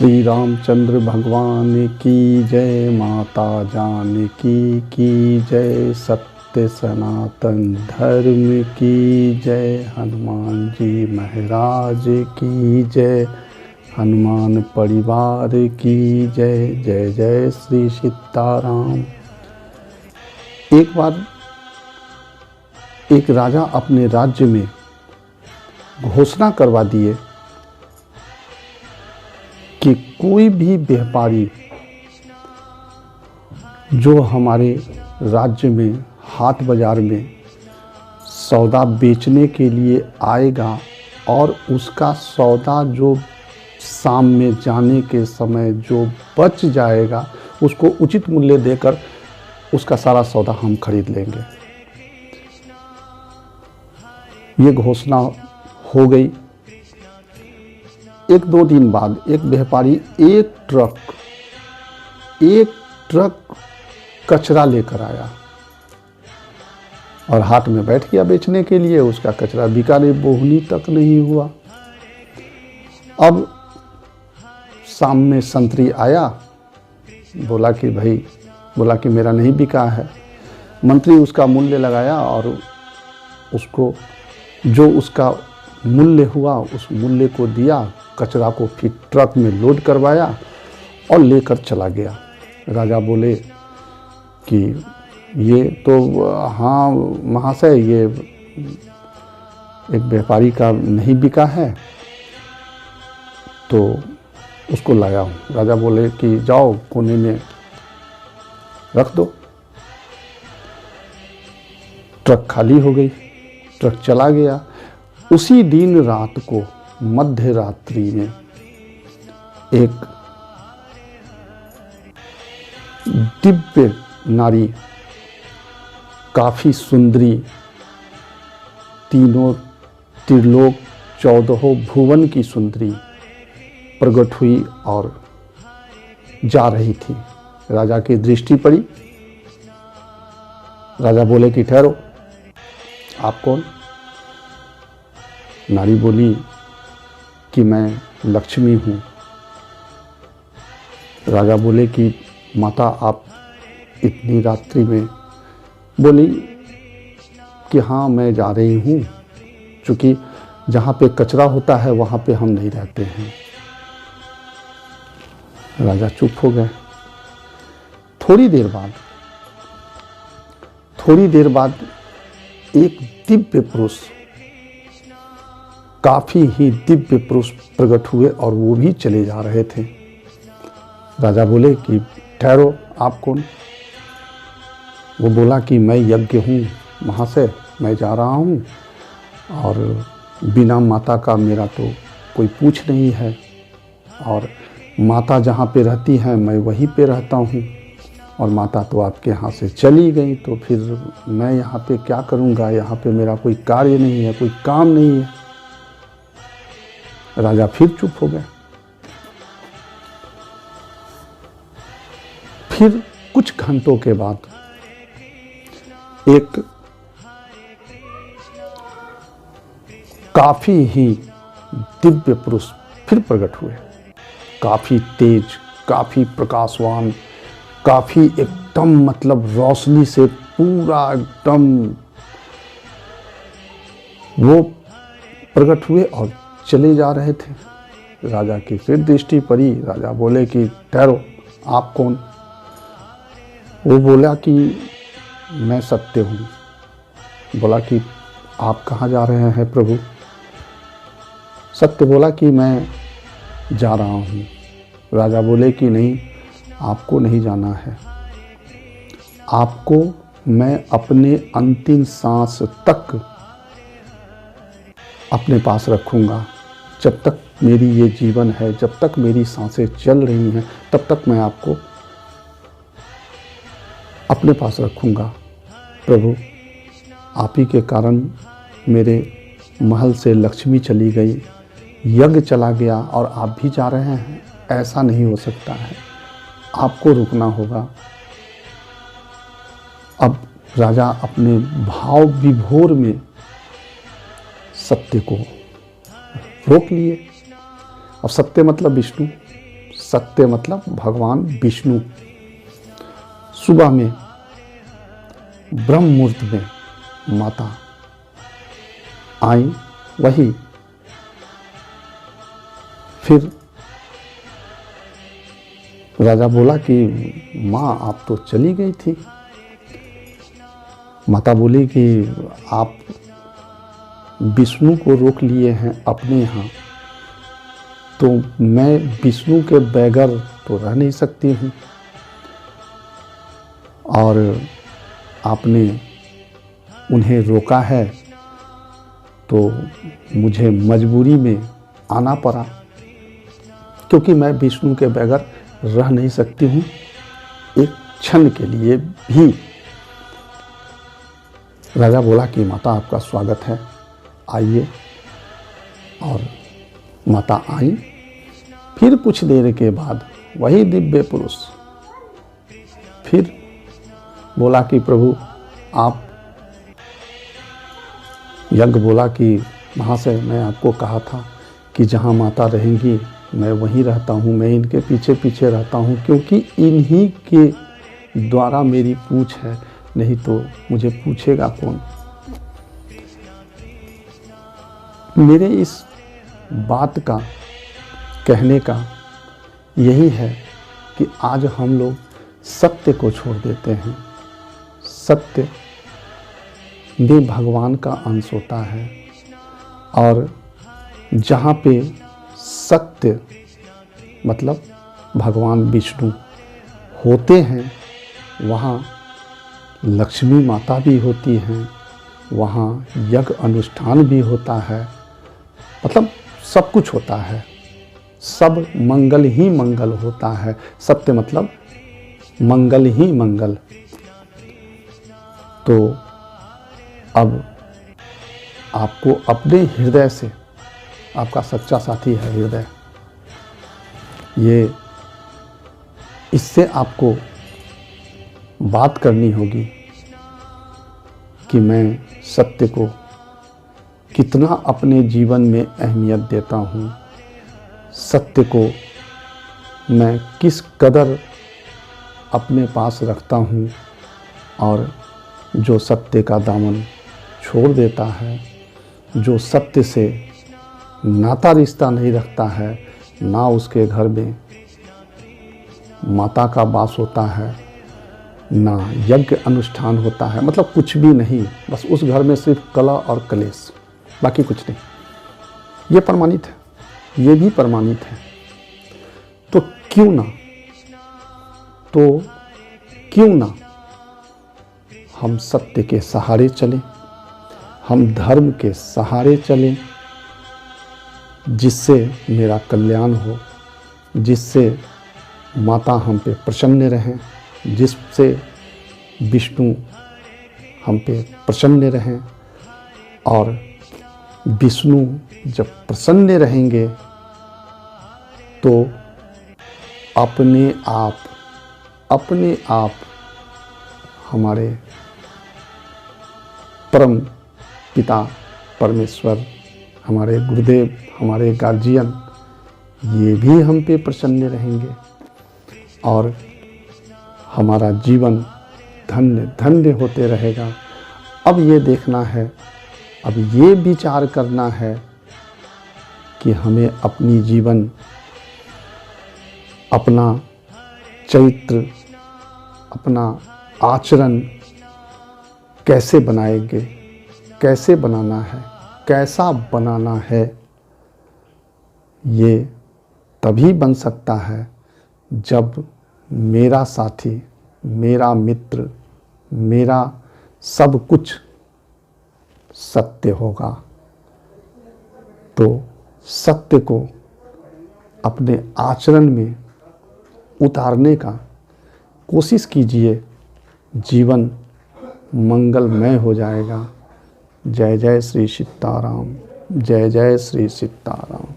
श्री रामचंद्र भगवान की जय, माता जानकी की जय, सत्य सनातन धर्म की जय, हनुमान जी महाराज की जय, हनुमान परिवार की जय। जय जय श्री सीताराम। एक बार एक राजा अपने राज्य में घोषणा करवा दिए कि कोई भी व्यापारी जो हमारे राज्य में हाट बाजार में सौदा बेचने के लिए आएगा और उसका सौदा जो शाम में जाने के समय जो बच जाएगा उसको उचित मूल्य देकर उसका सारा सौदा हम खरीद लेंगे। ये घोषणा हो गई। एक दो दिन बाद एक व्यापारी एक ट्रक कचरा लेकर आया और हाट में बैठ गया बेचने के लिए। उसका कचरा बिका नहीं, बोहनी तक नहीं हुआ। अब शाम में संतरी आया, बोला कि मेरा नहीं बिका है। मंत्री उसका मूल्य लगाया और उसको जो उसका मूल्य हुआ उस मूल्य को दिया, कचरा को फिर ट्रक में लोड करवाया और लेकर चला गया। राजा बोले कि ये तो हाँ महाशय, ये एक व्यापारी का नहीं बिका है तो उसको लाया हूँ। राजा बोले कि जाओ कोने में रख दो। ट्रक खाली हो गई, ट्रक चला गया। उसी दिन रात को मध्य रात्रि में एक दिव्य नारी, काफी सुंदरी, तीनों त्रिलोक 14 भुवन की सुंदरी प्रकट हुई और जा रही थी। राजा की दृष्टि पड़ी। राजा बोले कि ठहरो, आप कौन? नारी बोली कि मैं लक्ष्मी हूँ। राजा बोले कि माता आप इतनी रात्रि में? बोली कि हाँ मैं जा रही हूँ, क्योंकि जहाँ पे कचरा होता है वहाँ पे हम नहीं रहते हैं। राजा चुप हो गए। थोड़ी देर बाद एक दिव्य पुरुष, काफी ही दिव्य पुरुष प्रकट हुए और वो भी चले जा रहे थे। राजा बोले कि ठहरो, आप कौन? वो बोला कि मैं यज्ञ हूँ महाशय, मैं जा रहा हूँ और बिना माता का मेरा तो कोई पूछ नहीं है, और माता जहाँ पे रहती है मैं वहीं पे रहता हूँ, और माता तो आपके यहाँ से चली गई, तो फिर मैं यहाँ पे क्या करूँगा? यहाँ पे मेरा कोई कार्य नहीं है, कोई काम नहीं है। राजा फिर चुप हो गए। फिर कुछ घंटों के बाद एक काफी ही दिव्य पुरुष फिर प्रकट हुए। काफी तेज, काफी प्रकाशवान, काफी एकदम मतलब रोशनी से पूरा एकदम वो प्रकट हुए और चले जा रहे थे। राजा की फिर दृष्टि पड़ी। राजा बोले कि ठहरो, आप कौन? वो बोला कि मैं सत्य हूँ। बोला कि आप कहाँ जा रहे हैं प्रभु? सत्य बोला कि मैं जा रहा हूँ। राजा बोले कि नहीं, आपको नहीं जाना है। आपको मैं अपने अंतिम सांस तक अपने पास रखूँगा। जब तक मेरी ये जीवन है, जब तक मेरी सांसें चल रही हैं, तब तक मैं आपको अपने पास रखूँगा। प्रभु, आप ही के कारण मेरे महल से लक्ष्मी चली गई, यज्ञ चला गया और आप भी जा रहे हैं। ऐसा नहीं हो सकता है, आपको रुकना होगा। अब राजा अपने भाव विभोर में सत्य को रोक लिए। अब सत्य मतलब विष्णु, सत्य मतलब भगवान विष्णु सुबह में ब्रह्म मुहूर्त में माता आई। वही फिर राजा बोला कि माँ आप तो चली गई थी। माता बोली कि आप विष्णु को रोक लिए हैं अपने यहाँ, तो मैं विष्णु के बगैर तो रह नहीं सकती हूँ, और आपने उन्हें रोका है तो मुझे मजबूरी में आना पड़ा, क्योंकि मैं विष्णु के बगैर रह नहीं सकती हूँ एक क्षण के लिए भी। राजा बोला कि माता आपका स्वागत है, आइए। और माता आई। फिर कुछ देर के बाद वही दिव्य पुरुष फिर बोला कि प्रभु आप, यज्ञ बोला कि महाशय मैं आपको कहा था कि जहाँ माता रहेंगी मैं वहीं रहता हूँ, मैं इनके पीछे पीछे रहता हूँ, क्योंकि इन्हीं के द्वारा मेरी पूछ है, नहीं तो मुझे पूछेगा कौन। मेरे इस बात का कहने का यही है कि आज हम लोग सत्य को छोड़ देते हैं। सत्य में भगवान का अंश होता है, और जहाँ पे सत्य मतलब भगवान विष्णु होते हैं वहाँ लक्ष्मी माता भी होती हैं, वहाँ यज्ञ अनुष्ठान भी होता है, मतलब सब कुछ होता है, सब मंगल ही मंगल होता है। सत्य मतलब मंगल ही मंगल। तो अब आपको अपने हृदय से, आपका सच्चा साथी है हृदय, ये इससे आपको बात करनी होगी कि मैं सत्य को कितना अपने जीवन में अहमियत देता हूँ, सत्य को मैं किस कदर अपने पास रखता हूँ, और जो सत्य का दामन छोड़ देता है, जो सत्य से नाता रिश्ता नहीं रखता है, ना उसके घर में माता का वास होता है, ना यज्ञ अनुष्ठान होता है, मतलब कुछ भी नहीं, बस उस घर में सिर्फ कला और कलेश, बाकी कुछ नहीं। ये प्रमाणित है, ये भी प्रमाणित है। तो क्यों ना हम सत्य के सहारे चलें, हम धर्म के सहारे चलें, जिससे मेरा कल्याण हो, जिससे माता हम पे प्रसन्न रहें, जिससे विष्णु हम पे प्रसन्न रहें। और विष्णु जब प्रसन्न रहेंगे तो अपने आप हमारे परम पिता परमेश्वर, हमारे गुरुदेव, हमारे गार्जियन, ये भी हम पे प्रसन्न रहेंगे, और हमारा जीवन धन्य धन्य होते रहेगा। अब ये देखना है, अब ये विचार करना है कि हमें अपनी जीवन, अपना चरित्र, अपना आचरण कैसे बनाएंगे, कैसे बनाना है, कैसा बनाना है। ये तभी बन सकता है जब मेरा साथी, मेरा मित्र, मेरा सब कुछ सत्य होगा। तो सत्य को अपने आचरण में उतारने का कोशिश कीजिए, जीवन मंगलमय हो जाएगा। जय जय श्री सीताराम, जय जय श्री सीताराम।